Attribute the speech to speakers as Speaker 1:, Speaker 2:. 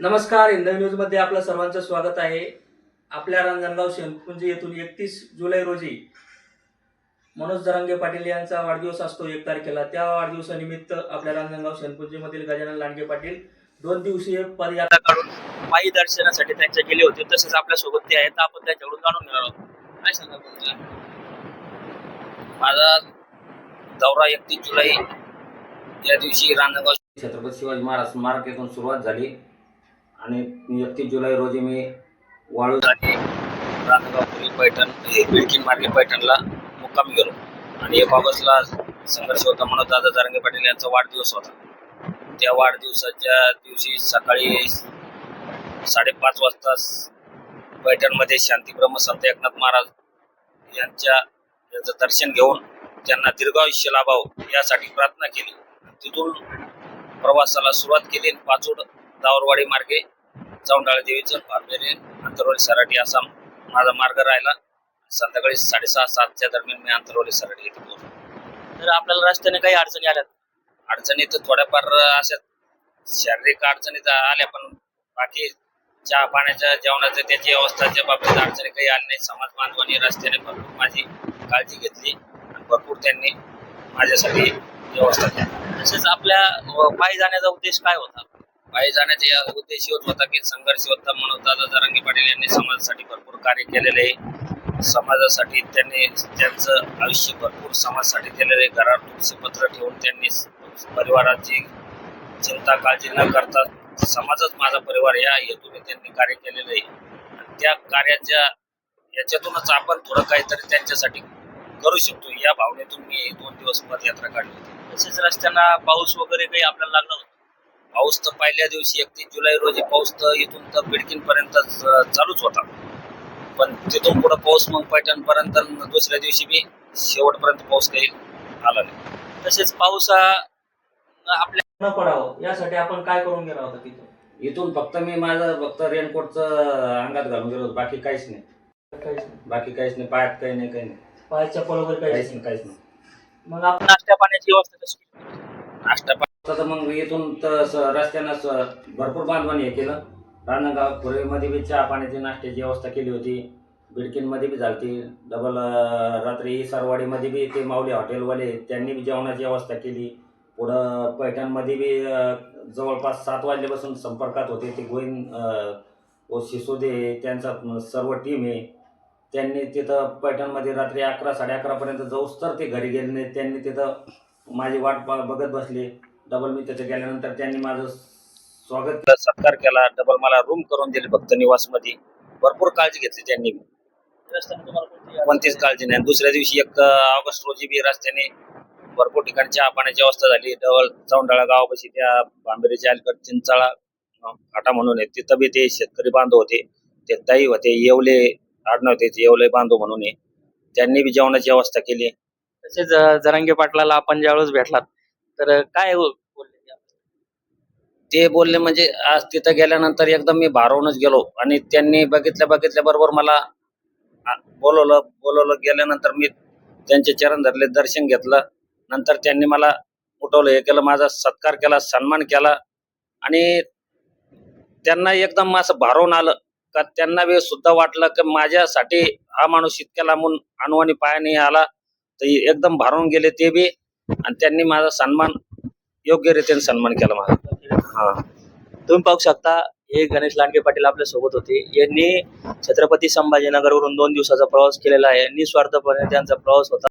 Speaker 1: नमस्कार. हिंदवी न्यूजमध्ये आपलं सर्वांचं स्वागत आहे. आपल्या रांजणगाव शेणपुंजी येथून 31 जुलै रोजी मनोज जरांगे पाटील यांचा वाढदिवस असतो 1 तारखेला. त्या वाढदिवसानिमित्त आपल्या रांजणगाव शेणपुंजीमधील गजानन लांडगे पाटील 2 दिवसीय पदयात्रा काढून पायी दर्शनासाठी त्यांच्या गेले होते. तसेच आपल्या सोबत ते आहेत. आपण त्यांच्याकडून जाणून घेणार आहोत. काय सांगा तुम्हाला?
Speaker 2: माझा दौरा 31 जुलै या दिवशी रांजणगाव छत्रपती शिवाजी महाराज स्मारक येथून सुरुवात झाली आणि 31 जुलै रोजी मी वाळू आणि रांजणगाव पुरी पैठण बिडकीन मार्गे पैठणला मुक्कामी गेलो आणि 1 ऑगस्टला संघर्ष होता म्हणून दादा जरांगे पाटील यांचा वाढदिवस होता. त्या वाढदिवसाच्या दिवशी सकाळी 5:30 वाजता पैठणमध्ये शांतीब्रह्म संत एकनाथ महाराज यांचं दर्शन घेऊन त्यांना दीर्घायुष्य लाभावं यासाठी प्रार्थना केली. तिथून प्रवासाला सुरुवात केली. पाचोड दावरवाडी मार्गे चौंडाळे देवीचं भांबेरे आंतरवली सराटी असा माझा मार्ग राहिला. संध्याकाळी 6:30-7च्या दरम्यान मी आंतरवली सराटी येथे पोहोचलो.
Speaker 1: तर आपल्याला रस्त्याने काही अडचणी आल्या?
Speaker 2: अडचणी तर थोड्याफार अशा शारीरिक अडचणी तर आल्या, पण बाकी चहा पाण्याच्या जेवणाच्या त्याची व्यवस्थाच्या बाबतीत अडचणी काही आल्या नाही. समाज बांधवांनी रस्त्याने भरपूर माझी काळजी घेतली आणि भरपूर त्यांनी माझ्यासाठी व्यवस्था केली.
Speaker 1: तसेच आपल्या पायी जाण्याचा उद्देश काय होता?
Speaker 2: पायी जाण्याचा उद्देश होत होता की संघर्ष होता म्हणून दादा जरांगे पाटील यांनी समाजासाठी भरपूर कार्य केलेले आहे. समाजासाठी त्यांनी त्यांचं आयुष्य भरपूर समाजासाठी केलेले. घरात तुळशीपत्र ठेवून त्यांनी परिवाराची चिंता काळजी न करता समाजच माझा परिवार या हेतूने त्यांनी कार्य केलेलं आहे. त्या कार्याच्या याच्यातूनच आपण थोडं काहीतरी त्यांच्यासाठी करू शकतो या भावनेतून मी 2 दिवस पदयात्रा काढली होती.
Speaker 1: तसेच रस्त्यांना पाऊस वगैरे काही आपल्याला लागला होता?
Speaker 2: पाऊस तर पहिल्या दिवशी 31 जुलै रोजी पाऊस तर इथून तर बिडकीनपर्यंत चालूच होता, पण तिथून पुढं पाऊस मग पैठणपर्यंत. दुसऱ्या दिवशी मी शेवटपर्यंत पाऊस काही आला नाही.
Speaker 1: तसेच पाऊस आपल्या न पडावं यासाठी आपण काय करून गेला होता तिथून?
Speaker 2: इथून फक्त मी माझं रेनकोटचं अंगात घालून गेलो, बाकी काहीच नाही. पायात काही नाही.
Speaker 1: पाय चप्पल वगैरे
Speaker 2: काहीच नाही.
Speaker 1: मग आपण नाश्त्या पाण्याची व्यवस्था कशी केली?
Speaker 2: नाश्ता तर मग इथून तर रस्त्यानं भरपूर बांधवांनी हे केलं. रांजणगाव पुरेमध्ये बी चहा पाण्याची नाश्त्याची व्यवस्था केली होती. बिडकीनमध्ये बी झाली. डबल रात्री सरवाडीमध्ये बी ते माऊली हॉटेलवाले त्यांनी बी जेवणाची व्यवस्था केली. पुढं पैठणमध्ये बी जवळपास 7 वाजल्यापासून संपर्कात होते ते गोविंद सिसोदे त्यांचा सर्व टीम आहे. त्यांनी तिथं पैठणमध्ये रात्री 11-11:30पर्यंत जाऊस तर ते घरी गेले नाही. त्यांनी तिथं माझी वाट बघत बसले. डबल मी तिथे गेल्यानंतर त्यांनी माझं स्वागत सत्कार केला. डबल मला रूम करून दिली भक्त निवासमध्ये. भरपूर काळजी घेतली त्यांनी. कोणतीच काळजी नाही. दुसऱ्या दिवशी 1 ऑगस्ट रोजी बी रस्त्याने भरपूर ठिकाणी चहा पाण्याची व्यवस्था झाली. डबल चौंडाळा गावापाशी त्या भांबेरीच्या अलीकडे चिंचाळा फाटा म्हणून आहे, तिथं बी ते शेतकरी बांधव होते. ते ताई होते, येवले आडनाव होते, येवले बांधव म्हणून आहे. त्यांनी बी जेवणाची व्यवस्था केली.
Speaker 1: तसेच जरांगे पाटलाला आपण ज्यावेळेस भेटलात तर काय बोलले?
Speaker 2: ते बोलले म्हणजे आज तिथं गेल्यानंतर एकदम मी भारावूनच गेलो आणि त्यांनी बघितल्या बरोबर मला बोलवलं. गेल्यानंतर मी त्यांचे चरण धरले, दर्शन घेतलं. नंतर त्यांनी मला उठवलं, हे केलं, माझा सत्कार केला, सन्मान केला आणि त्यांना एकदम असं भारावून आलं का त्यांना बी सुद्धा वाटलं की माझ्यासाठी हा माणूस इतक्या लांबून अनवाणी पायाने आला. तर एकदम भारावून गेले ते बी आणि त्यांनी माझा सन्मान योग्य रीतीने सन्मान केला माझा.
Speaker 1: तुम्ही पाहू शकता हे गणेश लांडगे पाटील आपल्या सोबत होते. यांनी छत्रपती संभाजीनगरवरून 2 दिवसाचा प्रवास केलेला आहे. निस्वार्थपणे त्यांचा प्रवास होता.